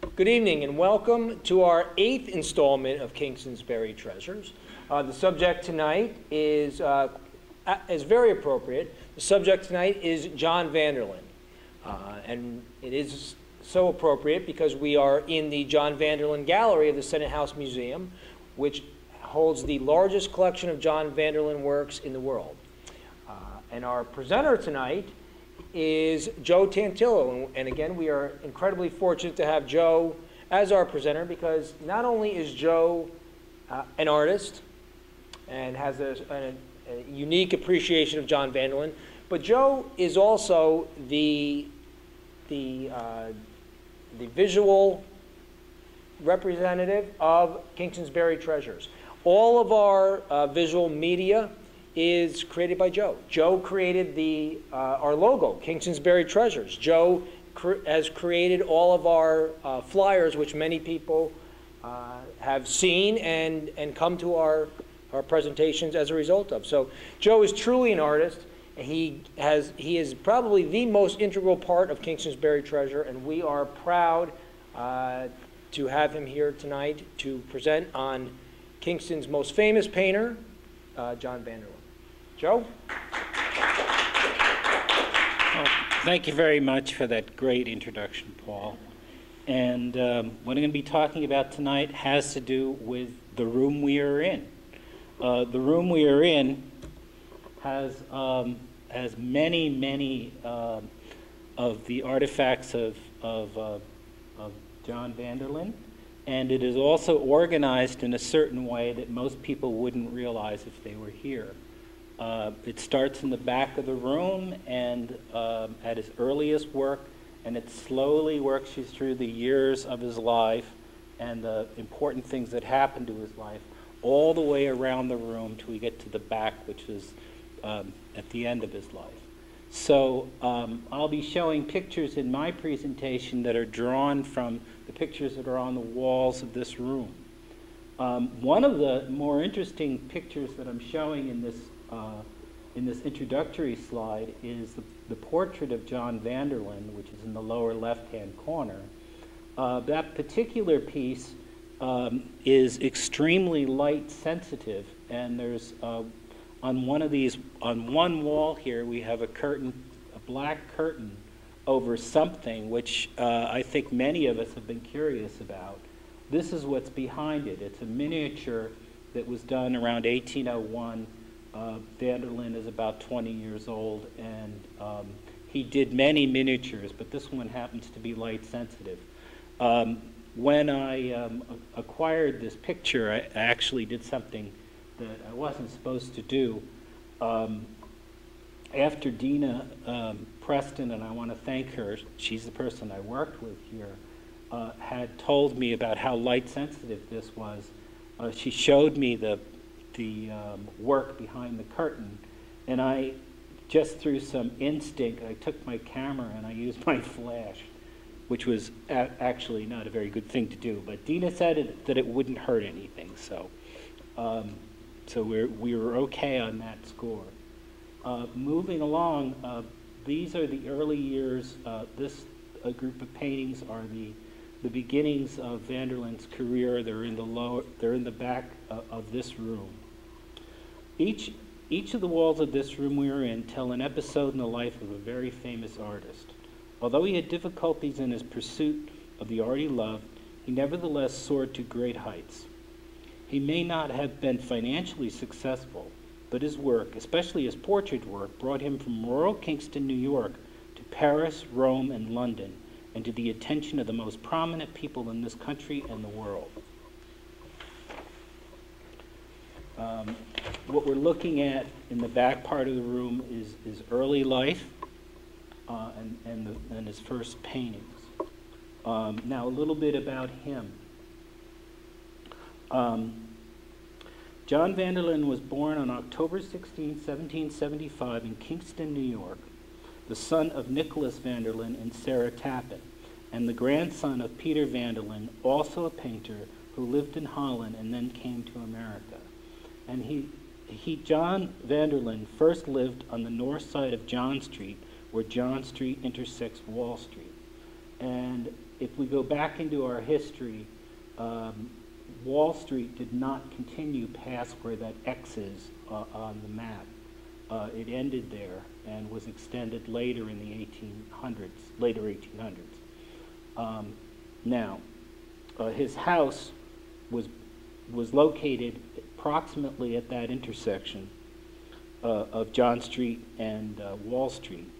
Good evening and welcome to our 8th installment of Kingston's Buried Treasures. The subject tonight is very appropriate. The subject tonight is John Vanderlyn. And it is so appropriate because we are in the John Vanderlyn Gallery of the Senate House Museum, which holds the largest collection of John Vanderlyn works in the world. And our presenter tonight is Joe Tantillo. And again, we are incredibly fortunate to have Joe as our presenter because not only is Joe an artist and has a unique appreciation of John Vanderlyn, but Joe is also the visual representative of Kingston's Buried Treasures. All of our visual media is created by Joe. Joe created our logo, Kingston's Buried Treasures. Joe has created all of our flyers, which many people have seen and come to our presentations as a result of. So Joe is truly an artist. He is probably the most integral part of Kingston's Buried Treasure, and we are proud to have him here tonight to present on Kingston's most famous painter, John Vanderlyn. Joe? Well, thank you very much for that great introduction, Paul. And what I'm going to be talking about tonight has to do with the room we are in. The room we are in has many of the artifacts of John Vanderlyn, and it is also organized in a certain way that most people wouldn't realize if they were here. It starts in the back of the room and at his earliest work, and it slowly works you through the years of his life and the important things that happened to his life, all the way around the room till we get to the back, which is at the end of his life. So I'll be showing pictures in my presentation that are drawn from the pictures that are on the walls of this room. One of the more interesting pictures that I'm showing in this introductory slide is the portrait of John Vanderlyn, which is in the lower left-hand corner. That particular piece is extremely light sensitive, and there's on one wall here we have a black curtain over something which I think many of us have been curious about. This is what's behind it. It's a miniature that was done around 1801. Vanderlyn is about 20 years old, and he did many miniatures, but this one happens to be light sensitive. When I acquired this picture, I actually did something that I wasn't supposed to do. After Dina Preston, and I want to thank her, she's the person I worked with here, had told me about how light sensitive this was, she showed me the work behind the curtain, and I, just through some instinct, I took my camera and I used my flash, which was actually not a very good thing to do, but Dina said that it wouldn't hurt anything, so we were okay on that score. Moving along, these are the early years. This group of paintings are the beginnings of Vanderlyn's career. They're in the back of this room. Each of the walls of this room we are in tell an episode in the life of a very famous artist. Although he had difficulties in his pursuit of the art he loved, he nevertheless soared to great heights. He may not have been financially successful, but his work, especially his portrait work, brought him from rural Kingston, New York, to Paris, Rome, and London, and to the attention of the most prominent people in this country and the world. What we're looking at in the back part of the room is early life and his first paintings. Now a little bit about him. John Vanderlyn was born on October 16, 1775 in Kingston, New York, the son of Nicholas Vanderlyn and Sarah Tappan, and the grandson of Peter Vanderlyn, also a painter who lived in Holland and then came to America. And John Vanderlyn first lived on the north side of John Street, where John Street intersects Wall Street. And if we go back into our history, Wall Street did not continue past where that X is on the map. It ended there and was extended later in the 1800s, later 1800s. Now, his house was located approximately at that intersection of John Street and Wall Street,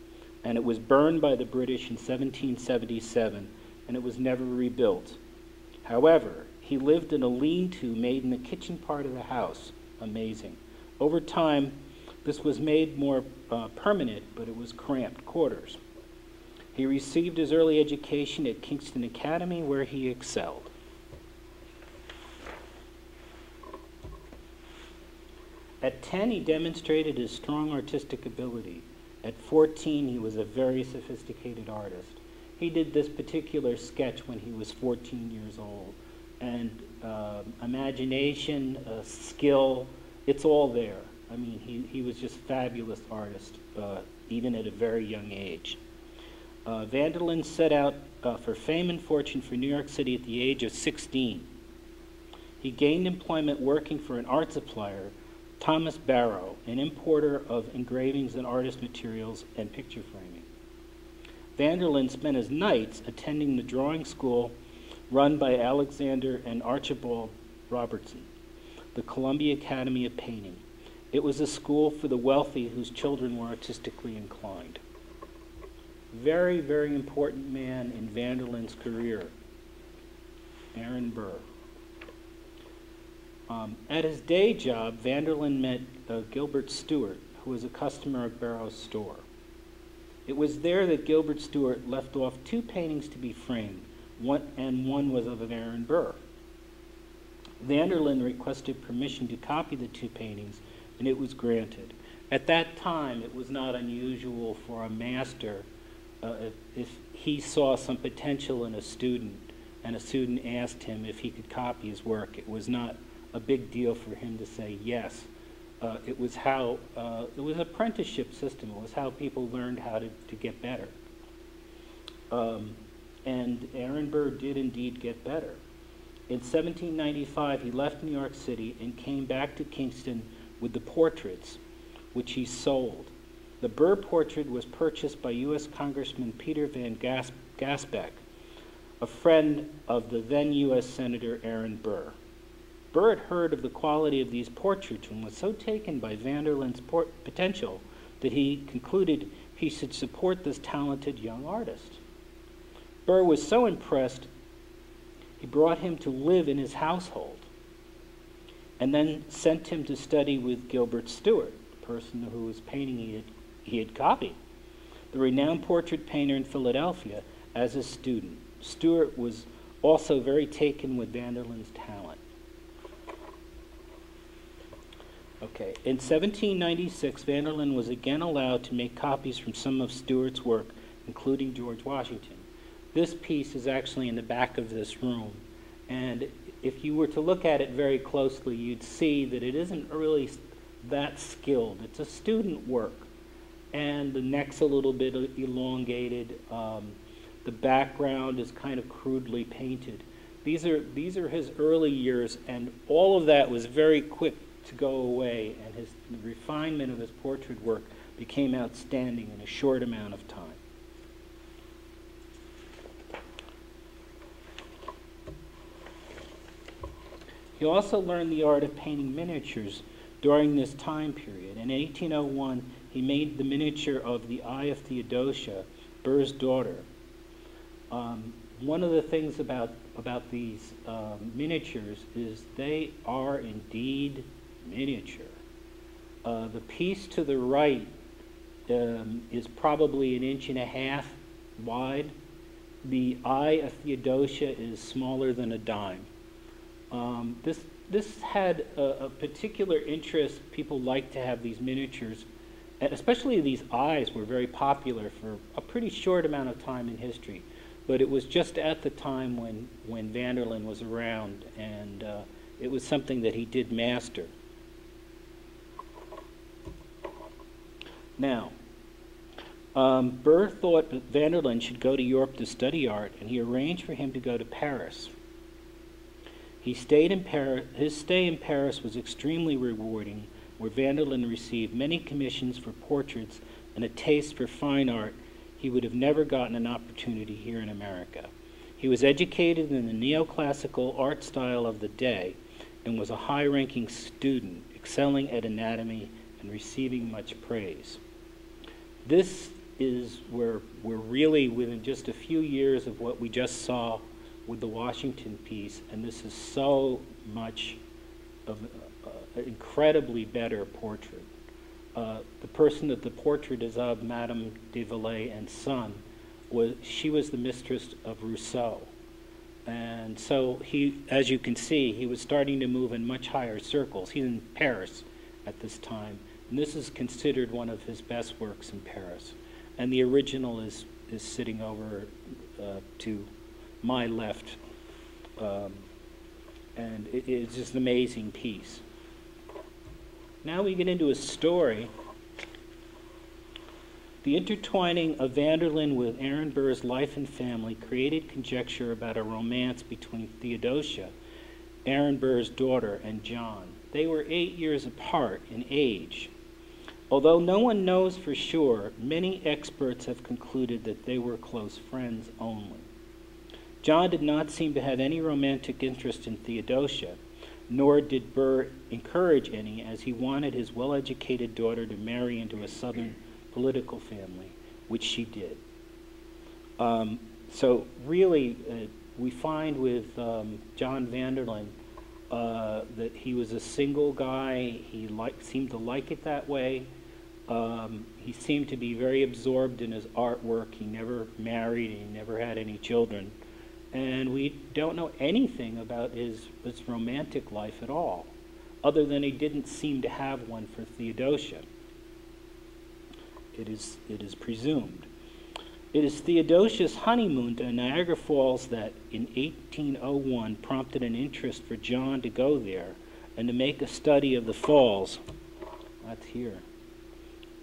and it was burned by the British in 1777, and it was never rebuilt. However, he lived in a lean-to made in the kitchen part of the house. Amazing. Over time, this was made more permanent, but it was cramped quarters. He received his early education at Kingston Academy, where he excelled. At 10, he demonstrated his strong artistic ability. At 14, he was a very sophisticated artist. He did this particular sketch when he was 14 years old. And imagination, skill, it's all there. I mean, he was just a fabulous artist, even at a very young age. Vanderlyn set out for fame and fortune for New York City at the age of 16. He gained employment working for an art supplier, Thomas Barrow, an importer of engravings and artist materials and picture framing. Vanderlyn spent his nights attending the drawing school run by Alexander and Archibald Robertson, the Columbia Academy of Painting. It was a school for the wealthy whose children were artistically inclined. Very, very important man in Vanderlyn's career, Aaron Burr. At his day job, Vanderlyn met Gilbert Stuart, who was a customer of Barrow's store. It was there that Gilbert Stuart left off 2 paintings to be framed, one was of Aaron Burr. Vanderlyn requested permission to copy the 2 paintings, and it was granted. At that time, it was not unusual for a master, if he saw some potential in a student, and a student asked him if he could copy his work, it was not a big deal for him to say yes. It was how, it was an apprenticeship system. It was how people learned how to get better. And Aaron Burr did indeed get better. In 1795, he left New York City and came back to Kingston with the portraits, which he sold. The Burr portrait was purchased by U.S. Congressman Peter Van Gasbeck, a friend of the then U.S. Senator Aaron Burr. Burr had heard of the quality of these portraits and was so taken by Vanderlyn's potential that he concluded he should support this talented young artist. Burr was so impressed, he brought him to live in his household and then sent him to study with Gilbert Stuart, the person whose painting he had copied, the renowned portrait painter in Philadelphia, as a student. Stuart was also very taken with Vanderlyn's talent. Okay, in 1796, Vanderlyn was again allowed to make copies from some of Stuart's work, including George Washington. This piece is actually in the back of this room, and if you were to look at it very closely, you'd see that it isn't really that skilled. It's a student work, and the neck's a little bit elongated. The background is kind of crudely painted. These are his early years, and all of that was very quick to go away, and the refinement of his portrait work became outstanding in a short amount of time. He also learned the art of painting miniatures during this time period. In 1801, he made the miniature of the Eye of Theodosia, Burr's daughter. One of the things about these miniatures is they are indeed miniature. The piece to the right is probably 1.5 inches wide. The Eye of Theodosia is smaller than a dime. This had a particular interest. People liked to have these miniatures, and especially these eyes were very popular for a pretty short amount of time in history. But it was just at the time when Vanderlyn was around, and it was something that he did master. Burr thought that Vanderlyn should go to Europe to study art, and he arranged for him to go to Paris. His stay in Paris was extremely rewarding, where Vanderlyn received many commissions for portraits and a taste for fine art he would have never gotten an opportunity here in America. He was educated in the neoclassical art style of the day and was a high-ranking student, excelling at anatomy and receiving much praise. This is where we're really within just a few years of what we just saw with the Washington piece, and this is so much of an incredibly better portrait. The person that the portrait is of, Madame de Villers and son, she was the mistress of Rousseau. And so he, as you can see, he was starting to move in much higher circles. He's in Paris at this time, and this is considered one of his best works in Paris. And the original is sitting over to my left, and it's just an amazing piece. Now we get into a story. The intertwining of Vanderlyn with Aaron Burr's life and family created conjecture about a romance between Theodosia, Aaron Burr's daughter, and John. They were 8 years apart in age. Although no one knows for sure, many experts have concluded that they were close friends only. John did not seem to have any romantic interest in Theodosia, nor did Burr encourage any, as he wanted his well-educated daughter to marry into a Southern political family, which she did. So really, we find with John Vanderlyn that he was a single guy. He seemed to like it that way. He seemed to be very absorbed in his artwork. He never married, and he never had any children. And we don't know anything about his romantic life at all, other than he didn't seem to have one for Theodosia. It is presumed. It is Theodosia's honeymoon to Niagara Falls that in 1801 prompted an interest for John to go there and to make a study of the falls, that's here,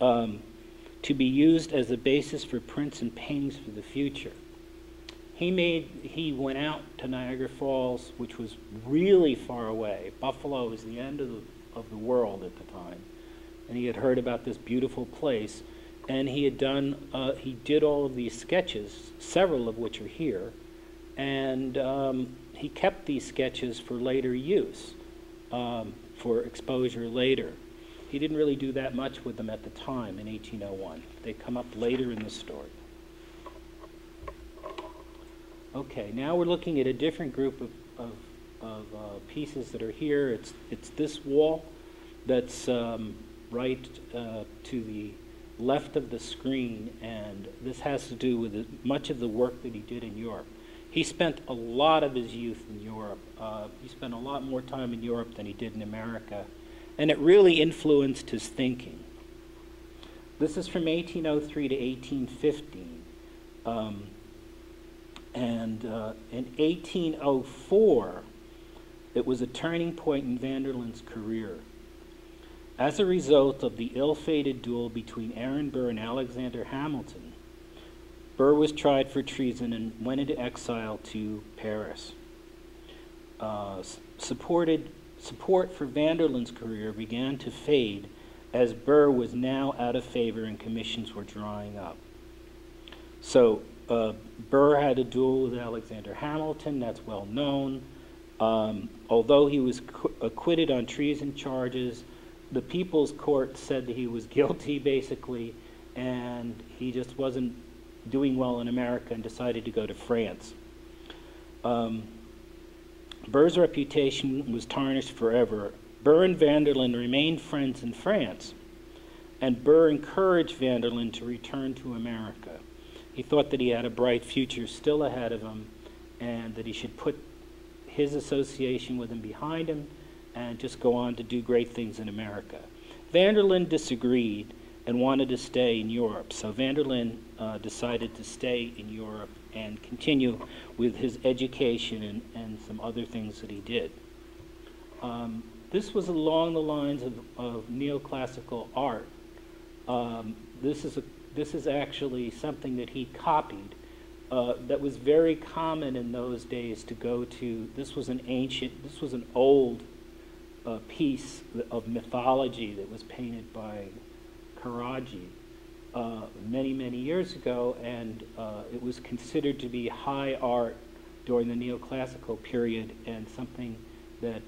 to be used as a basis for prints and paintings for the future. He went out to Niagara Falls, which was really far away. Buffalo was the end of the world at the time. And he had heard about this beautiful place. And he did all of these sketches, several of which are here. And he kept these sketches for later use, for exposure later. He didn't really do that much with them at the time in 1801. They come up later in the story. Okay, now we're looking at a different group of pieces that are here. It's this wall that's right to the left of the screen, and this has to do with much of the work that he did in Europe. He spent a lot of his youth in Europe. He spent a lot more time in Europe than he did in America, and it really influenced his thinking. This is from 1803 to 1815. And in 1804, it was a turning point in Vanderlyn's career. As a result of the ill-fated duel between Aaron Burr and Alexander Hamilton, Burr was tried for treason and went into exile to Paris. Support for Vanderlyn's career began to fade as Burr was now out of favor and commissions were drying up. So Burr had a duel with Alexander Hamilton, that's well known. Although he was acquitted on treason charges, the People's Court said that he was guilty, basically, and he just wasn't doing well in America and decided to go to France. Burr's reputation was tarnished forever. Burr and Vanderlyn remained friends in France, and Burr encouraged Vanderlyn to return to America. He thought that he had a bright future still ahead of him, and that he should put his association with him behind him and just go on to do great things in America. Vanderlyn disagreed and wanted to stay in Europe, so Vanderlyn decided to stay in Europe and continue with his education and some other things that he did. This was along the lines of neoclassical art. This is this is actually something that he copied that was very common in those days to go to. This was an old piece of mythology that was painted by Karaji many, many years ago, and it was considered to be high art during the neoclassical period, and something that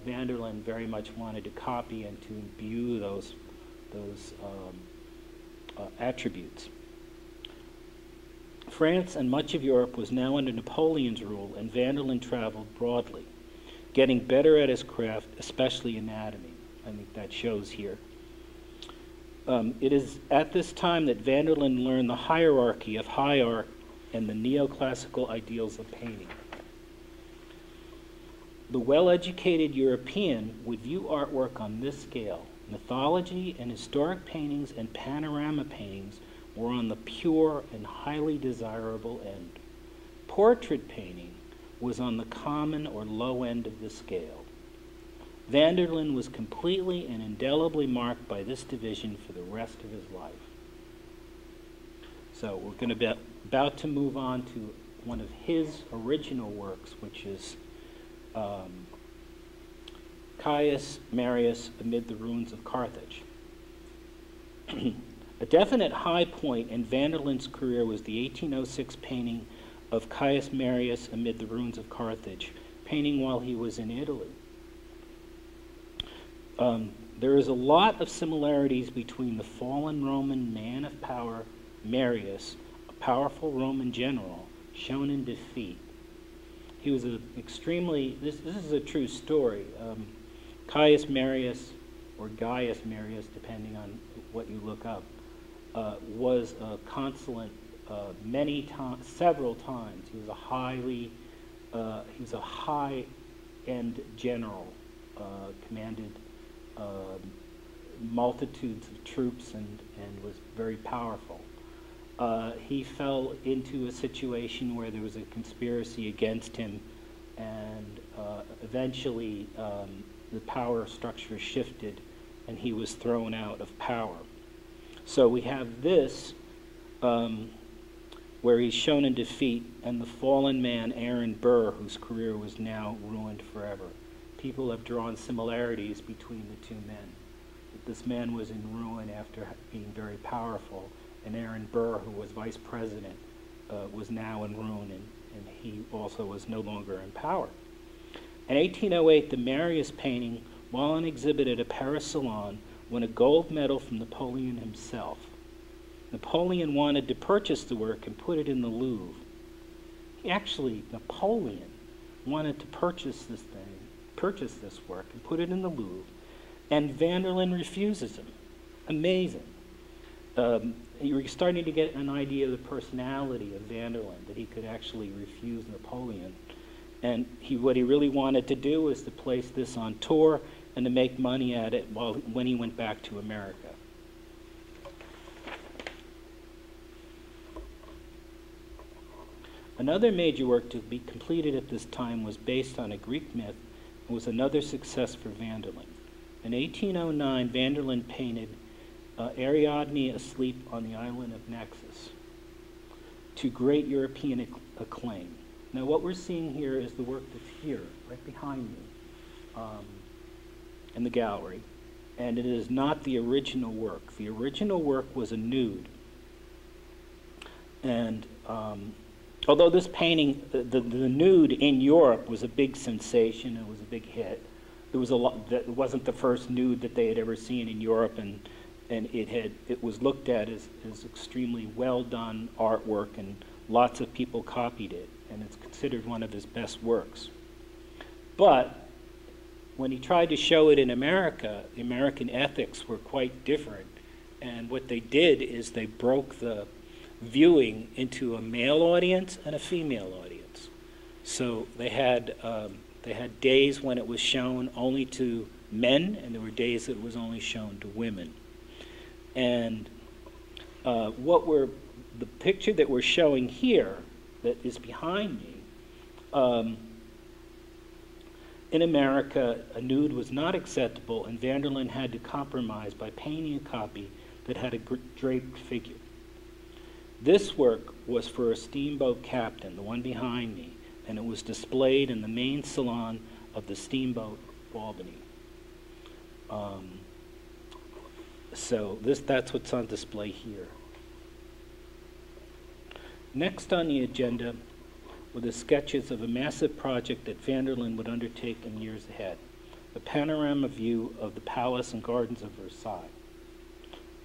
Vanderlyn very much wanted to copy and to imbue those attributes. France and much of Europe was now under Napoleon's rule, and Vanderlyn traveled broadly, getting better at his craft, especially anatomy. I think that shows here. It is at this time that Vanderlyn learned the hierarchy of high art and the neoclassical ideals of painting. The well-educated European would view artwork on this scale. Mythology and historic paintings and panorama paintings were on the pure and highly desirable end. Portrait painting was on the common or low end of the scale. Vanderlyn was completely and indelibly marked by this division for the rest of his life. So we're going to be about to move on to one of his original works, which is Caius Marius Amid the Ruins of Carthage. A definite high point in Vanderlyn's career was the 1806 painting of Caius Marius Amid the Ruins of Carthage, painting while he was in Italy. There is a lot of similarities between the fallen Roman man of power, Marius, a powerful Roman general, shown in defeat. He was this is a true story. Caius Marius, or Gaius Marius, depending on what you look up, was a consulate several times. He was a high-end general, commanded multitudes of troops and was very powerful. He fell into a situation where there was a conspiracy against him, and eventually the power structure shifted and he was thrown out of power. So we have this where he's shown in defeat, and the fallen man Aaron Burr, whose career was now ruined forever. People have drawn similarities between the two men. This man was in ruin after being very powerful, and Aaron Burr, who was vice president, was now in ruin, and he also was no longer in power. In 1808, the Marius painting, while on exhibit at a Paris salon, won a gold medal from Napoleon himself. Napoleon wanted to purchase the work and put it in the Louvre. Napoleon wanted to purchase this work and put it in the Louvre, and Vanderlyn refuses him. Amazing. You're starting to get an idea of the personality of Vanderlyn, that he could actually refuse Napoleon. And what he really wanted to do was to place this on tour and to make money at it when he went back to America. Another major work to be completed at this time was based on a Greek myth and was another success for Vanderlyn. In 1809, Vanderlyn painted Ariadne asleep on the island of Naxos to great European acclaim. Now what we're seeing here is the work that's here, right behind me, in the gallery, and it is not the original work. The original work was a nude, and although this painting, the nude in Europe was a big sensation, it was a big hit. There was a lot that wasn't the first nude that they had ever seen in Europe, and it was looked at as extremely well done artwork, and lots of people copied it, and it's considered one of his best works. But when he tried to show it in America, the American ethics were quite different, and what they did is they broke the viewing into a male audience and a female audience. So they had days when it was shown only to men, and there were days that it was only shown to women. And the picture that we're showing here, that is behind me, in America, a nude was not acceptable, and Vanderlyn had to compromise by painting a copy that had a draped figure. This work was for a steamboat captain, the one behind me, and it was displayed in the main salon of the steamboat Albany. So that's what's on display here. Next on the agenda were the sketches of a massive project that Vanderlyn would undertake in years ahead, the panorama view of the palace and gardens of Versailles.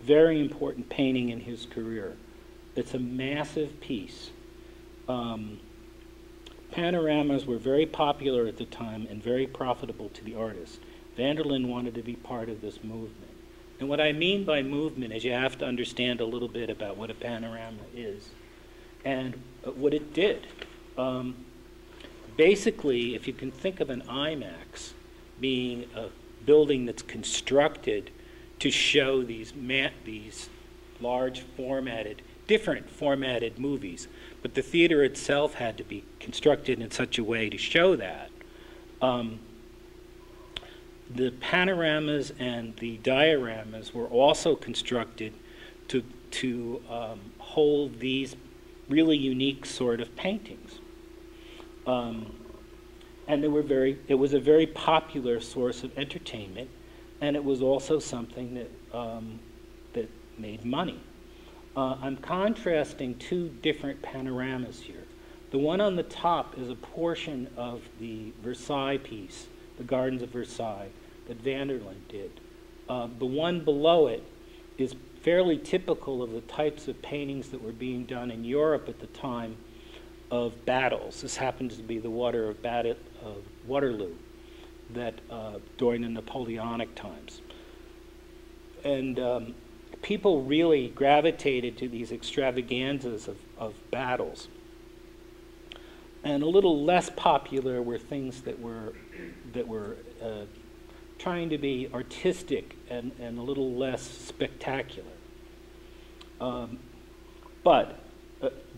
Very important painting in his career. It's a massive piece. Panoramas were very popular at the time and very profitable to the artist. Vanderlyn wanted to be part of this movement. And what I mean by movement is you have to understand a little bit about what a panorama is and what it did. Basically, if you can think of an IMAX being a building that's constructed to show these large formatted, different formatted movies, but the theater itself had to be constructed in such a way to show that. The panoramas and the dioramas were also constructed to hold these really unique sort of paintings. And it was a very popular source of entertainment, and it was also something that, that made money. I'm contrasting two different panoramas here. The one on the top is a portion of the Versailles piece, the Gardens of Versailles, that Vanderlyn did. The one below it is fairly typical of the types of paintings that were being done in Europe at the time of battles. This happens to be the Water of Waterloo that during the Napoleonic times. And people really gravitated to these extravaganzas of battles. And a little less popular were things that were trying to be artistic and a little less spectacular. But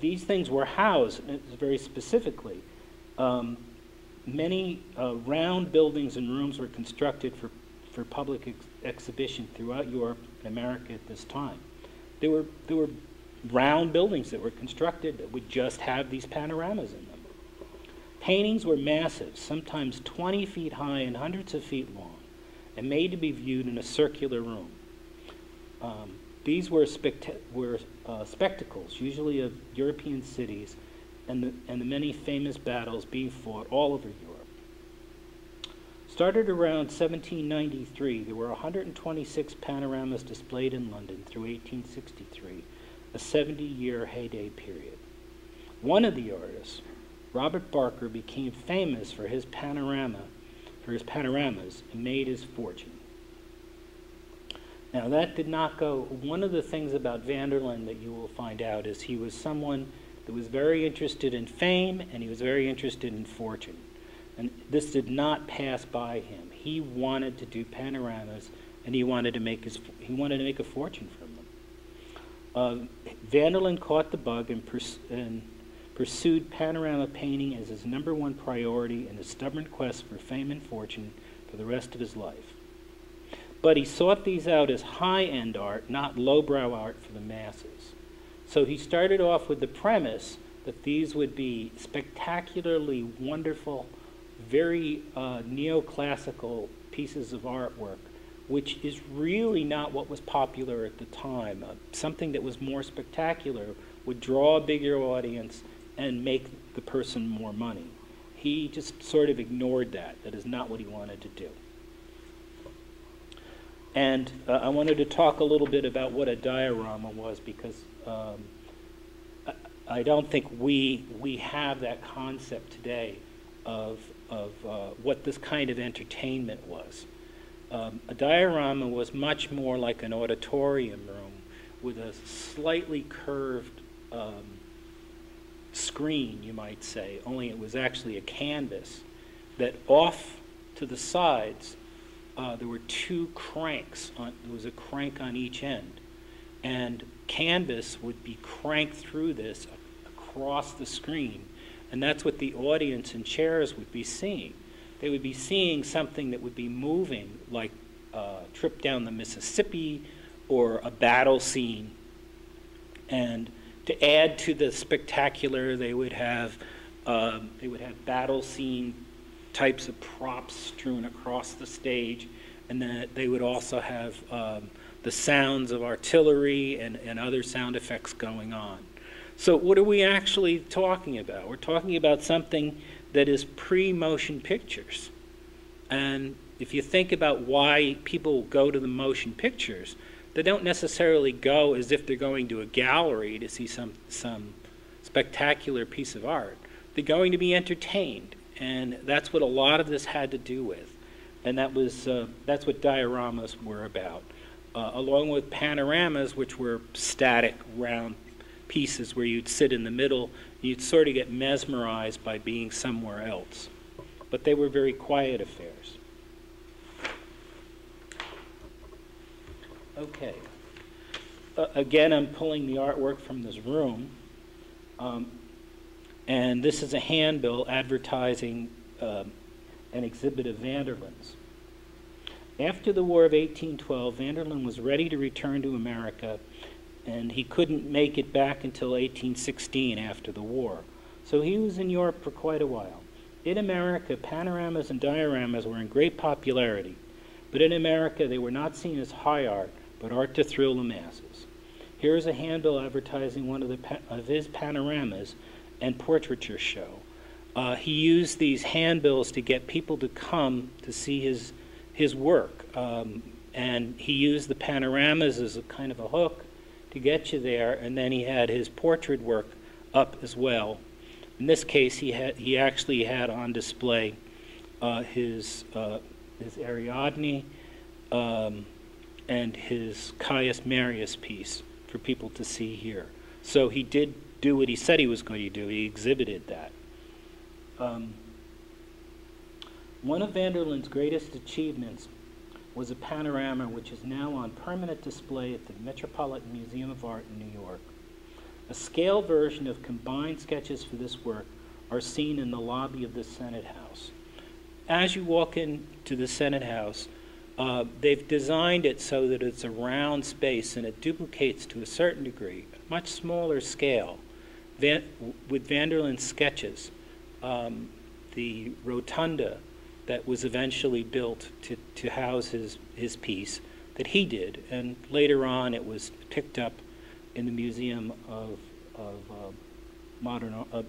these things were housed, very specifically. Many round buildings and rooms were constructed for public exhibition throughout Europe and America at this time. There were round buildings that were constructed that would just have these panoramas in them. Paintings were massive, sometimes 20 feet high and hundreds of feet long, and made to be viewed in a circular room. These were spectacles, usually of European cities, and the many famous battles being fought all over Europe. Started around 1793, there were 126 panoramas displayed in London through 1863, a 70-year heyday period. One of the artists, Robert Barker, became famous for his panoramas, and made his fortune. Now that did not go, one of the things about Vanderlyn that you will find out is he was someone that was very interested in fame, and he was very interested in fortune. And this did not pass by him. He wanted to do panoramas, and he wanted to make a fortune from them. Vanderlyn caught the bug and pursued panorama painting as his #1 priority in a stubborn quest for fame and fortune for the rest of his life. But he sought these out as high-end art, not lowbrow art for the masses. So he started off with the premise that these would be spectacularly wonderful, very neoclassical pieces of artwork, which is really not what was popular at the time. Something that was more spectacular would draw a bigger audience and make the person more money. He just sort of ignored that. That is not what he wanted to do. And I wanted to talk a little bit about what a diorama was, because I don't think we have that concept today of what this kind of entertainment was. A diorama was much more like an auditorium room with a slightly curved screen, you might say, only it was actually a canvas that off to the sides there were two cranks. There was a crank on each end, and canvas would be cranked through this across the screen, and that's what the audience and chairs would be seeing. They would be seeing something that would be moving, like a trip down the Mississippi or a battle scene. And To add to the spectacular, they would have battle scene types of props strewn across the stage, and then they would also have the sounds of artillery and other sound effects going on. So what are we actually talking about? We're talking about something that is pre-motion pictures. And if you think about why people go to the motion pictures, they don't necessarily go as if they're going to a gallery to see some spectacular piece of art. They're going to be entertained, and that's what a lot of this had to do with. And that's what dioramas were about, along with panoramas, which were static, round pieces where you'd sit in the middle. You'd sort of get mesmerized by being somewhere else. But they were very quiet affairs. Okay. Again, I'm pulling the artwork from this room. And this is a handbill advertising an exhibit of Vanderlyn's. After the War of 1812, Vanderlyn was ready to return to America, and he couldn't make it back until 1816 after the war. So he was in Europe for quite a while. In America, panoramas and dioramas were in great popularity, but in America they were not seen as high art, but art to thrill the masses. Here is a handbill advertising one of his panoramas and portraiture show. He used these handbills to get people to come to see his work, and he used the panoramas as a kind of a hook to get you there, and then he had his portrait work up as well. In this case, he actually had on display his Ariadne and his Caius Marius piece for people to see here. So he did do what he said he was going to do. He exhibited that. One of Vanderlyn's greatest achievements was a panorama which is now on permanent display at the Metropolitan Museum of Art in New York. A scale version of combined sketches for this work are seen in the lobby of the Senate House. As you walk into the Senate House, they've designed it so that it's a round space and it duplicates to a certain degree, a much smaller scale. With Vanderlyn's sketches, the Rotunda that was eventually built to house his piece that he did, and later on it was picked up in the Museum of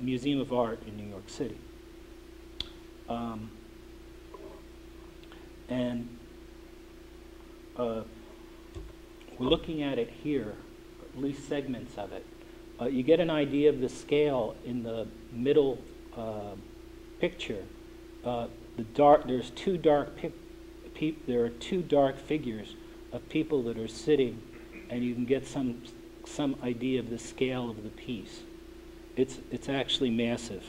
Museum of Art in New York City. We're looking at it here, at least segments of it. You get an idea of the scale in the middle picture. There are two dark figures of people that are sitting, and you can get some idea of the scale of the piece. It's actually massive.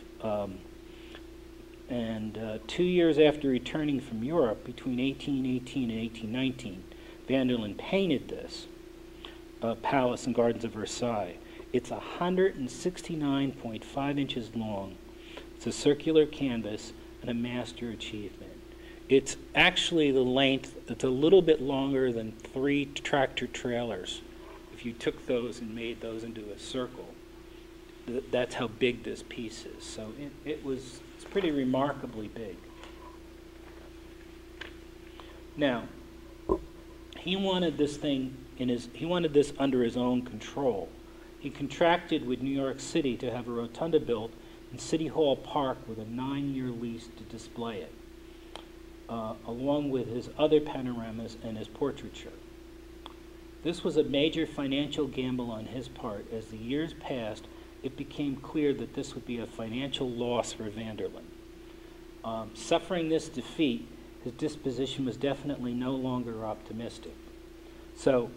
2 years after returning from Europe, between 1818 and 1819, Vanderlyn painted this Palace and Gardens of Versailles. It's 169.5 inches long. It's a circular canvas and a master achievement. It's actually the length, it's a little bit longer than 3 tractor trailers. If you took those and made those into a circle, that's how big this piece is. So it's pretty remarkably big. Now, he wanted this thing he wanted this under his own control. He contracted with New York City to have a rotunda built in City Hall Park with a 9-year lease to display it, along with his other panoramas and his portraiture. This was a major financial gamble on his part. As the years passed, it became clear that this would be a financial loss for Vanderlyn. Suffering this defeat, his disposition was definitely no longer optimistic. So,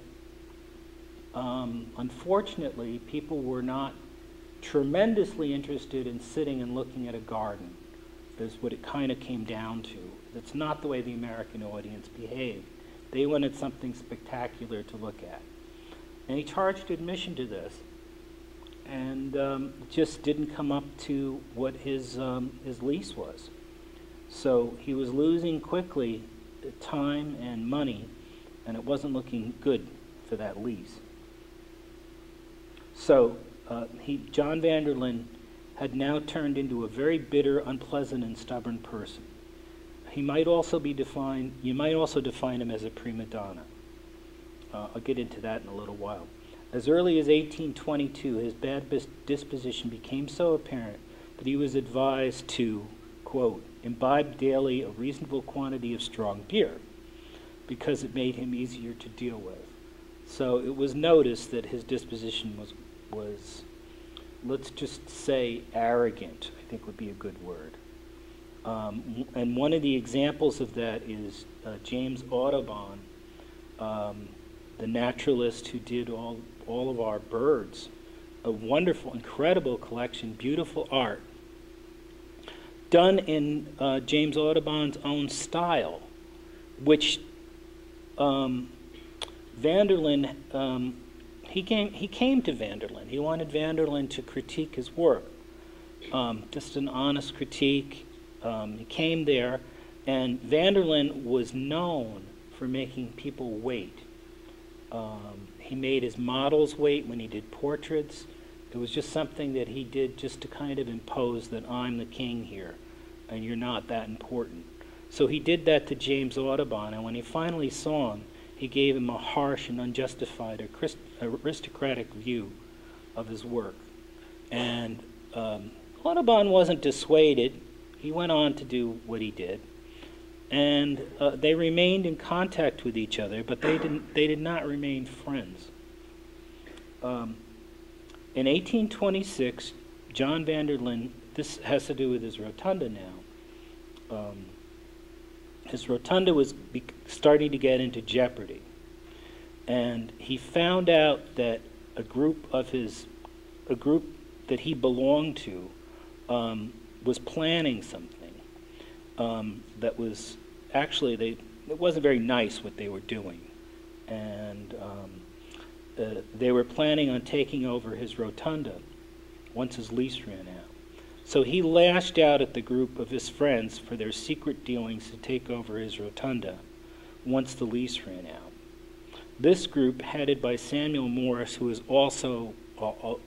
unfortunately, people were not tremendously interested in sitting and looking at a garden. That's what it kind of came down to. That's not the way the American audience behaved. They wanted something spectacular to look at. And he charged admission to this, and just didn't come up to what his lease was. So he was losing quickly time and money, and it wasn't looking good for that lease. So John Vanderlyn had now turned into a very bitter, unpleasant, and stubborn person. He might also be defined, you might also define him as a prima donna. I'll get into that in a little while. As early as 1822, his bad disposition became so apparent that he was advised to, quote, imbibe daily a reasonable quantity of strong beer because it made him easier to deal with. So it was noticed that his disposition was, let's just say, arrogant, I think would be a good word. And one of the examples of that is James Audubon, the naturalist who did all of our birds. A wonderful, incredible collection, beautiful art, done in James Audubon's own style, which Vanderlyn, he came to Vanderlyn. He wanted Vanderlyn to critique his work, just an honest critique. He came there, and Vanderlyn was known for making people wait. He made his models wait when he did portraits. It was just something that he did just to kind of impose that I'm the king here, and you're not that important. So he did that to James Audubon, and when he finally saw him, he gave him a harsh and unjustified aristocratic view of his work. And Audubon wasn't dissuaded. He went on to do what he did. And they remained in contact with each other, but they did not remain friends. In 1826, John Vanderlyn, this has to do with his Rotunda now. His Rotunda was starting to get into jeopardy. And he found out that a group that he belonged to was planning something that was actually, it wasn't very nice what they were doing. And they were planning on taking over his Rotunda once his lease ran out. So he lashed out at the group of his friends for their secret dealings to take over his Rotunda once the lease ran out. This group, headed by Samuel Morse, who is also,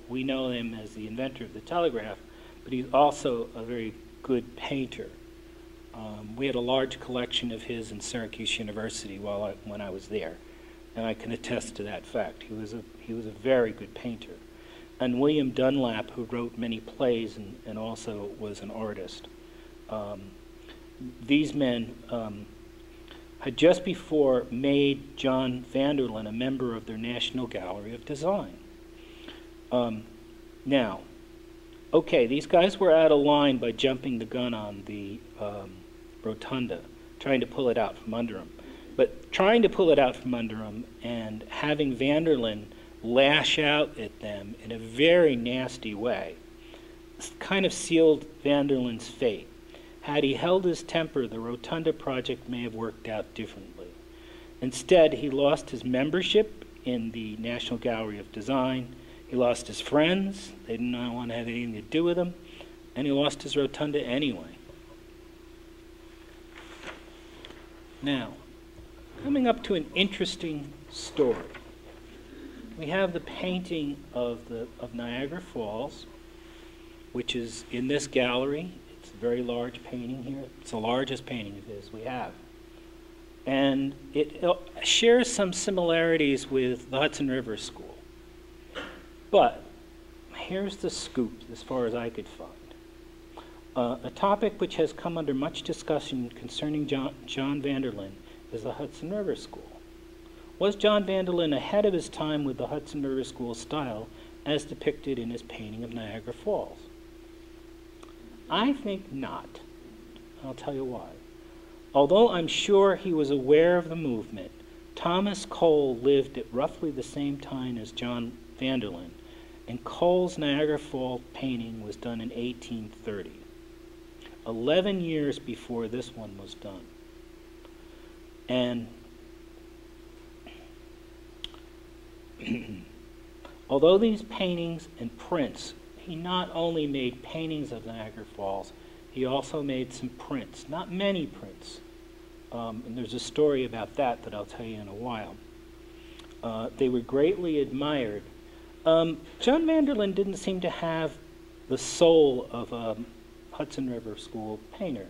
we know him as the inventor of the telegraph, but he's also a very good painter. We had a large collection of his in Syracuse University when I was there, and I can attest to that fact. He was a very good painter. And William Dunlap, who wrote many plays and also was an artist. These men had just before made John Vanderlyn a member of their National Gallery of Design. Now, okay, these guys were out of line by jumping the gun on the Rotunda, trying to pull it out from under them. But trying to pull it out from under them and having Vanderlyn lash out at them in a very nasty way kind of sealed Vanderlyn's fate. Had he held his temper, the Rotunda project may have worked out differently. Instead, he lost his membership in the National Gallery of Design. He lost his friends. They did not want to have anything to do with him. And he lost his Rotunda anyway. Now, coming up to an interesting story. We have the painting of Niagara Falls, which is in this gallery. It's a very large painting here. It's the largest painting of his we have. And it shares some similarities with the Hudson River School. But here's the scoop, as far as I could find. A topic which has come under much discussion concerning John Vanderlyn is the Hudson River School. Was John Vanderlyn ahead of his time with the Hudson River School style as depicted in his painting of Niagara Falls? I think not. I'll tell you why. Although I'm sure he was aware of the movement, Thomas Cole lived at roughly the same time as John Vanderlyn, and Cole's Niagara Falls painting was done in 1830, 11 years before this one was done. And although these paintings and prints, he not only made paintings of Niagara Falls, he also made some prints, not many prints. And there's a story about that I'll tell you in a while. They were greatly admired. John Vanderlyn didn't seem to have the soul of a Hudson River School painter.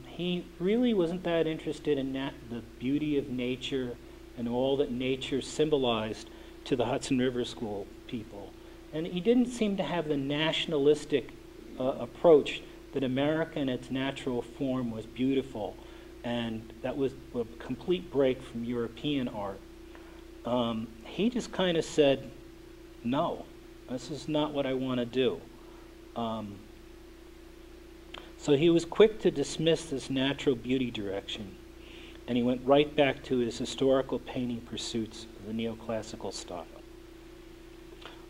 He really wasn't that interested in the beauty of nature and all that nature symbolized to the Hudson River School people. And he didn't seem to have the nationalistic approach that America in its natural form was beautiful, and that was a complete break from European art. He just kind of said, no, this is not what I want to do. So he was quick to dismiss this natural beauty direction, and he went right back to his historical painting pursuits of the neoclassical style.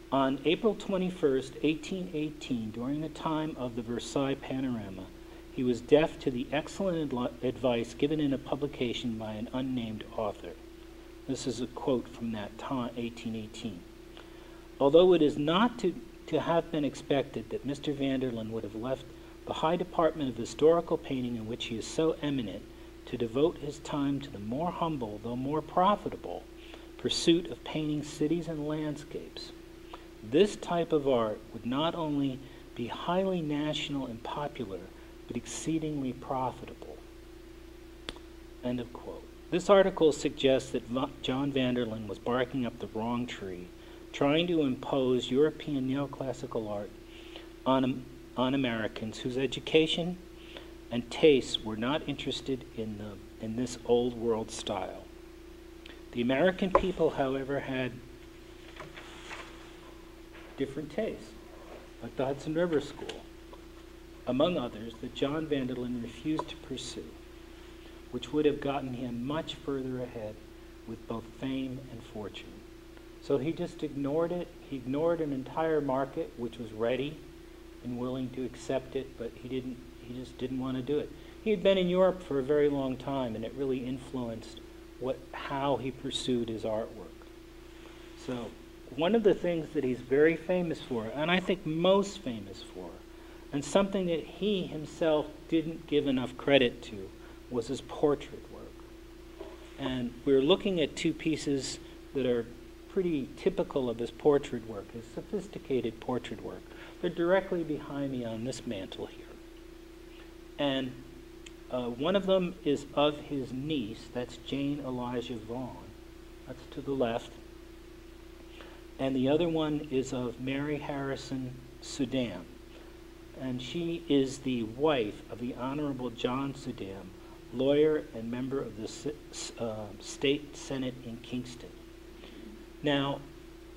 On April 21st, 1818, during the time of the Versailles Panorama, he was deaf to the excellent advice given in a publication by an unnamed author. This is a quote from that time, 1818. Although it is not to have been expected that Mr. Vanderlyn would have left the high department of historical painting in which he is so eminent to devote his time to the more humble, though more profitable, pursuit of painting cities and landscapes, this type of art would not only be highly national and popular, but exceedingly profitable. End of quote. This article suggests that John Vanderlyn was barking up the wrong tree, trying to impose European neoclassical art on Americans whose education and tastes were not interested in this old world style. The American people, however, had different tastes, like the Hudson River School, among others, that John Vanderlyn refused to pursue, which would have gotten him much further ahead with both fame and fortune. So he just ignored it. He ignored an entire market which was ready and willing to accept it, but he just didn't want to do it. He had been in Europe for a very long time, and it really influenced how he pursued his artwork. So one of the things that he's very famous for, and I think most famous for, and something that he himself didn't give enough credit to, was his portrait work. And we're looking at two pieces that are pretty typical of his portrait work, his sophisticated portrait work. They're directly behind me on this mantle here. And one of them is of his niece, that's Jane Elijah Vaughan, that's to the left. And the other one is of Mary Harrison Sudan. And she is the wife of the Honorable John Sudan, lawyer and member of the State Senate in Kingston. Now,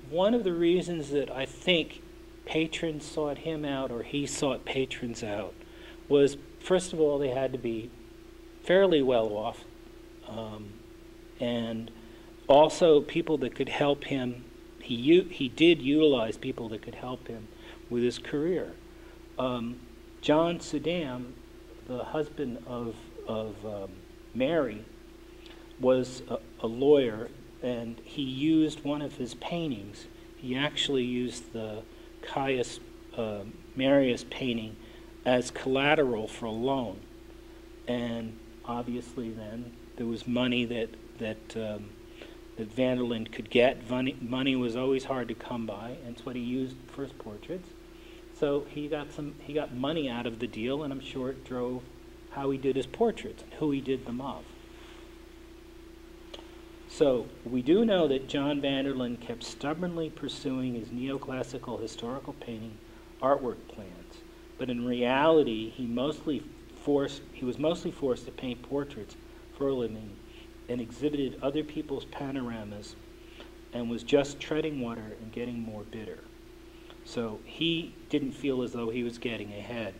one of the reasons that I think patrons sought him out, or he sought patrons out, was, first of all, they had to be fairly well off, and also people that could help him. He did utilize people that could help him with his career. John Sudan, the husband of Mary, was a lawyer, and he used one of his paintings. He actually used the Caius Marius painting as collateral for a loan. And obviously then there was money that Vanderlyn could get. Money was always hard to come by, and it's what he used for his portraits. So he got money out of the deal, and I'm sure it drove how he did his portraits and who he did them of. So we do know that John Vanderlyn kept stubbornly pursuing his neoclassical historical painting artwork plans, but in reality he was mostly forced to paint portraits for a living and exhibited other people's panoramas and was just treading water and getting more bitter. So he didn't feel as though he was getting ahead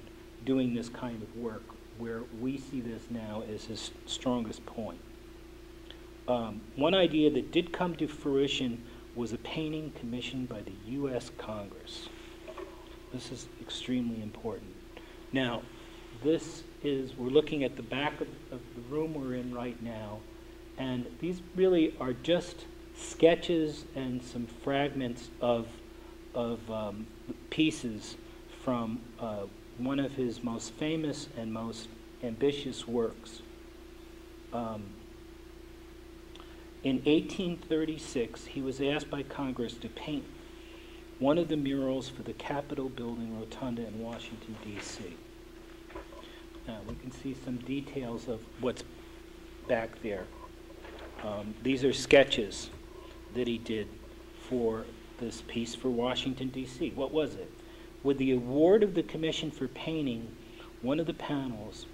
doing this kind of work, where we see this now as his strongest point. One idea that did come to fruition was a painting commissioned by the U.S. Congress. This is extremely important. Now, we're looking at the back of the room we're in right now, and these really are just sketches and some fragments of pieces from one of his most famous and most ambitious works. In 1836, he was asked by Congress to paint one of the murals for the Capitol building, Rotunda in Washington, D.C. Now, we can see some details of what's back there. These are sketches that he did for this piece for Washington, D.C. What was it? With the award of the Commission for Painting one of the panels,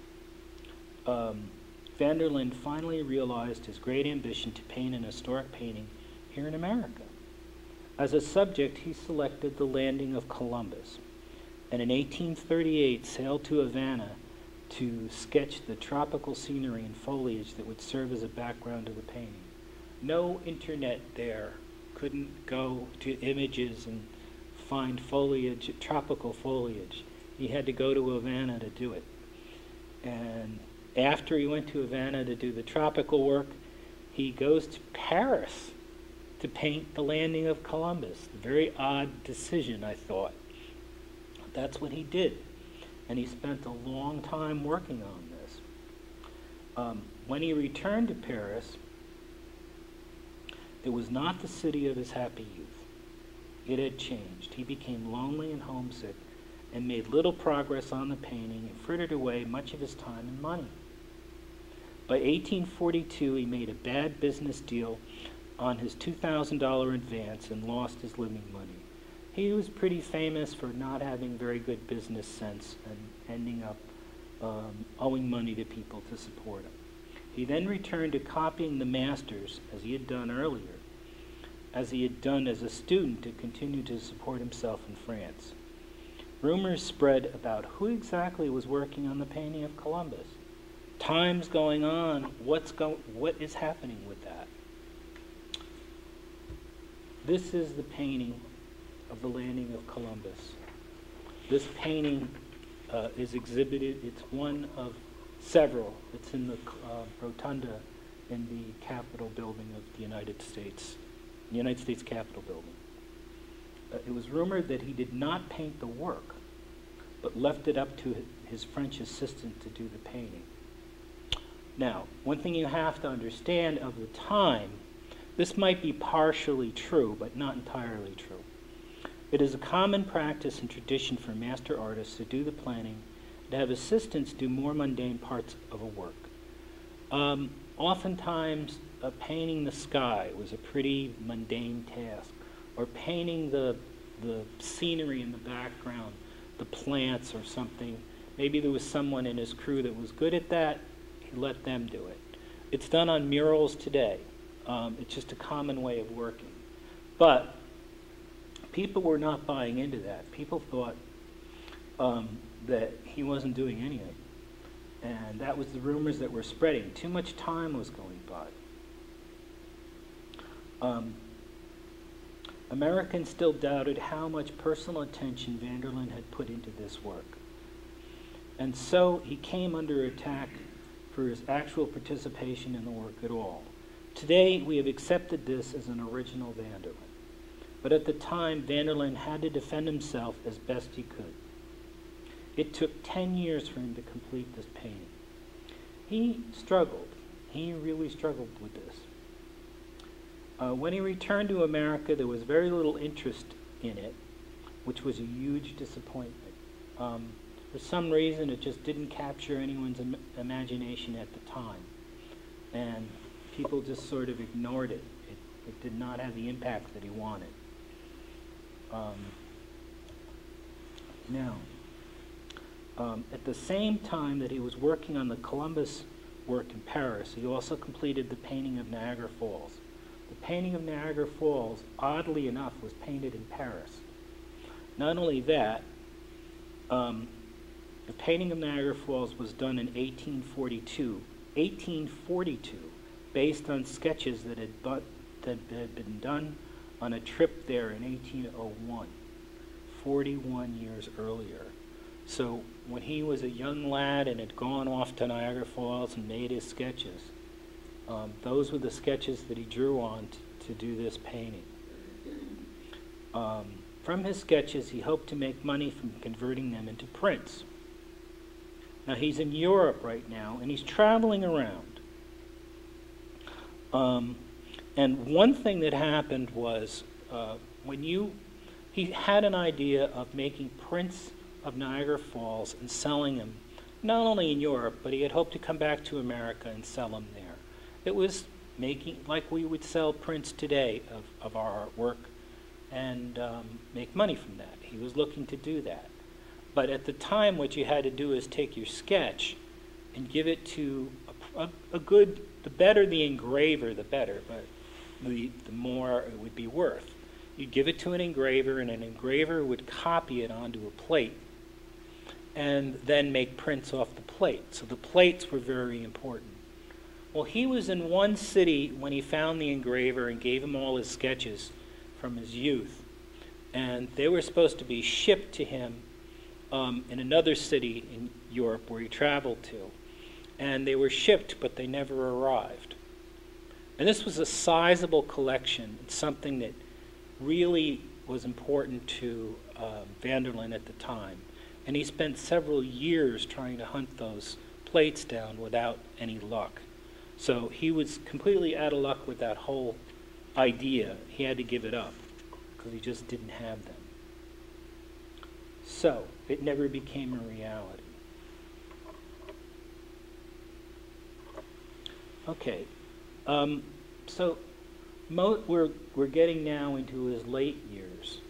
Vanderlyn finally realized his great ambition to paint an historic painting here in America. As a subject, he selected the landing of Columbus, and in 1838 sailed to Havana to sketch the tropical scenery and foliage that would serve as a background to the painting. No internet there. Couldn't go to images and find foliage, tropical foliage. He had to go to Havana to do it. And after he went to Havana to do the tropical work, he goes to Paris to paint the landing of Columbus. A very odd decision, I thought. That's what he did. And he spent a long time working on this. When he returned to Paris, it was not the city of his happy youth. It had changed. He became lonely and homesick and made little progress on the painting and frittered away much of his time and money. By 1842, he made a bad business deal on his $2,000 advance and lost his living money. He was pretty famous for not having very good business sense and ending up owing money to people to support him. He then returned to copying the masters, as he had done earlier, as he had done as a student to continue to support himself in France. Rumors spread about who exactly was working on the painting of Columbus. Time's going on. What is happening with that? This is the painting of the landing of Columbus. This painting is exhibited. It's one of several. It's in the Rotunda in the Capitol building of the United States Capitol building. It was rumored that he did not paint the work, but left it up to his French assistant to do the painting. Now, one thing you have to understand of the time, this might be partially true, but not entirely true. It is a common practice and tradition for master artists to do the planning, to have assistants do more mundane parts of a work. Oftentimes, painting the sky was a pretty mundane task, or painting the scenery in the background, the plants or something. Maybe there was someone in his crew that was good at that. He let them do it. It's done on murals today. It's just a common way of working. But people were not buying into that. People thought that he wasn't doing any of it. And that was the rumors that were spreading. Too much time was going by. Americans still doubted how much personal attention Vanderlyn had put into this work. And so he came under attack for his actual participation in the work at all. Today, we have accepted this as an original Vanderlyn. But at the time, Vanderlyn had to defend himself as best he could. It took 10 years for him to complete this painting. He struggled. He really struggled with this. When he returned to America, there was very little interest in it, which was a huge disappointment. For some reason, it just didn't capture anyone's imagination at the time. And people just sort of ignored it. It did not have the impact that he wanted. At the same time that he was working on the Columbus work in Paris, he also completed the painting of Niagara Falls. The painting of Niagara Falls, oddly enough, was painted in Paris. Not only that, the painting of Niagara Falls was done in 1842, based on sketches that had been done on a trip there in 1801, 41 years earlier. So when he was a young lad and had gone off to Niagara Falls and made his sketches, those were the sketches that he drew on to do this painting. From his sketches, he hoped to make money from converting them into prints. Now, he's in Europe right now, and he's traveling around. And one thing that happened was he had an idea of making prints of Niagara Falls and selling them, not only in Europe, but he had hoped to come back to America and sell them there. It was making, like we would sell prints today of our artwork and make money from that. He was looking to do that. But at the time, what you had to do is take your sketch and give it to a good, the better the engraver, the better, but the more it would be worth. You'd give it to an engraver, and an engraver would copy it onto a plate and then make prints off the plate. So the plates were very important. Well, he was in one city when he found the engraver and gave him all his sketches from his youth. And they were supposed to be shipped to him in another city in Europe where he traveled to. And they were shipped, but they never arrived. And this was a sizable collection, something that really was important to Vanderlyn at the time. And he spent several years trying to hunt those plates down without any luck. So he was completely out of luck with that whole idea. He had to give it up because he just didn't have them. So it never became a reality. Okay, so we're getting now into his late years.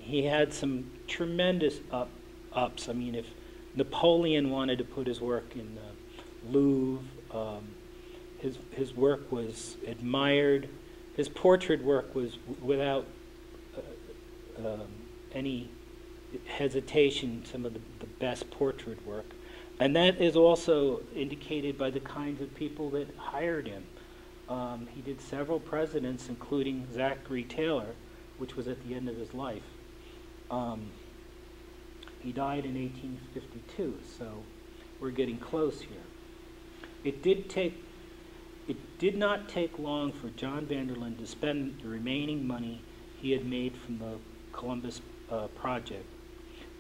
He had some tremendous ups. I mean, if Napoleon wanted to put his work in the Louvre, his work was admired. His portrait work was without any hesitation some of the best portrait work. And that is also indicated by the kinds of people that hired him. He did several presidents, including Zachary Taylor, which was at the end of his life. He died in 1852, so we're getting close here. It did not take long for John Vanderlyn to spend the remaining money he had made from the Columbus project,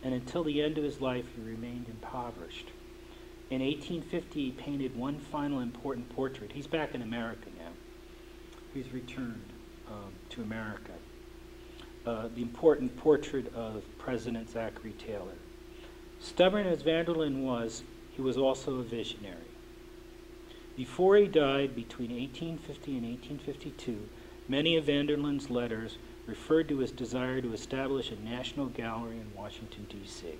and until the end of his life he remained impoverished. In 1850 he painted one final important portrait. He's back in America now. He's returned to America. The important portrait of President Zachary Taylor. Stubborn as Vanderlyn was, he was also a visionary. Before he died, between 1850 and 1852, many of Vanderlyn's letters referred to his desire to establish a national gallery in Washington, D.C.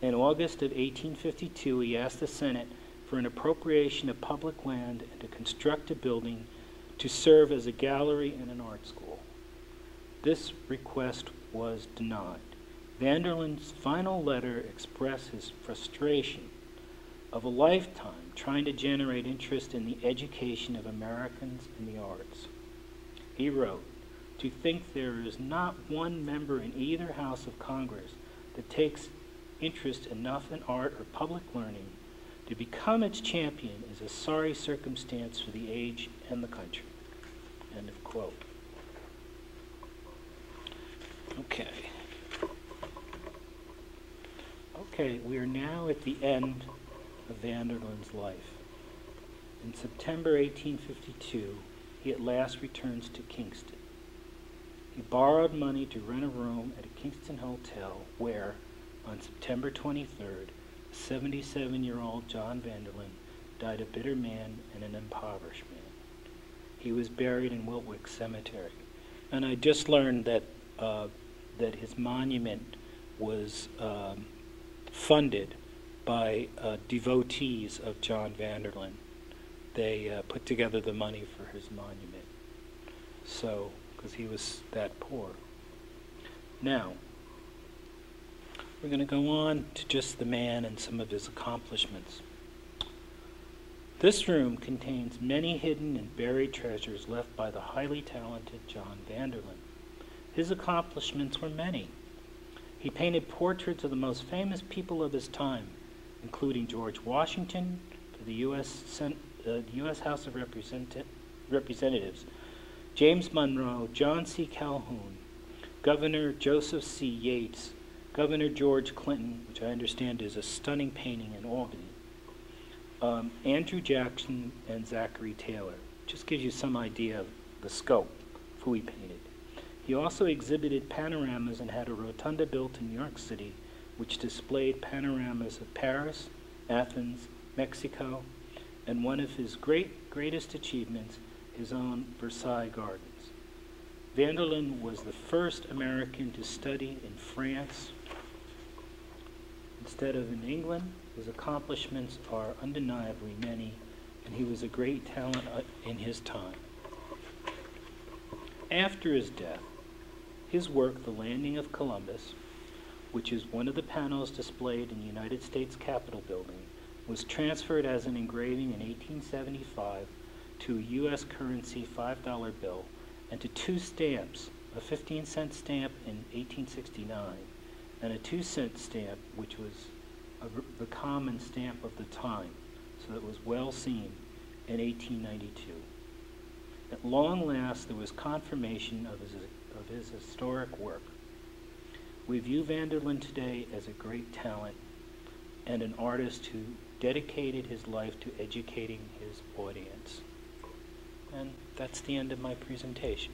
In August of 1852, he asked the Senate for an appropriation of public land and to construct a building to serve as a gallery and an art school. This request was denied. Vanderlyn's final letter expressed his frustration of a lifetime trying to generate interest in the education of Americans in the arts. He wrote, "To think there is not one member in either House of Congress that takes interest enough in art or public learning to become its champion is a sorry circumstance for the age and the country." End of quote. Okay, we are now at the end of Vanderlyn's life. In September 1852, he at last returns to Kingston. He borrowed money to rent a room at a Kingston hotel where, on September 23rd, 77-year-old John Vanderlyn died a bitter man and an impoverished man. He was buried in Wiltwyck Cemetery. And I just learned that that his monument was funded by devotees of John Vanderlyn. They put together the money for his monument. So, because he was that poor. Now, we're going to go on to just the man and some of his accomplishments. This room contains many hidden and buried treasures left by the highly talented John Vanderlyn. His accomplishments were many. He painted portraits of the most famous people of his time, including George Washington for the U.S. House of Representatives, James Monroe, John C. Calhoun, Governor Joseph C. Yates, Governor George Clinton, which I understand is a stunning painting in Albany, Andrew Jackson, and Zachary Taylor. Just gives you some idea of the scope of who he painted. He also exhibited panoramas and had a rotunda built in New York City, which displayed panoramas of Paris, Athens, Mexico, and one of his greatest achievements, his own Versailles Gardens. Vanderlyn was the first American to study in France instead of in England. His accomplishments are undeniably many, and he was a great talent in his time. After his death, his work, The Landing of Columbus, which is one of the panels displayed in the United States Capitol building, was transferred as an engraving in 1875 to a U.S. currency $5 bill and to 2 stamps, a 15-cent stamp in 1869 and a 2-cent stamp, which was the common stamp of the time, so it was well seen, in 1892. At long last, there was confirmation of his historic work. We view Vanderlyn today as a great talent and an artist who dedicated his life to educating his audience. And that's the end of my presentation.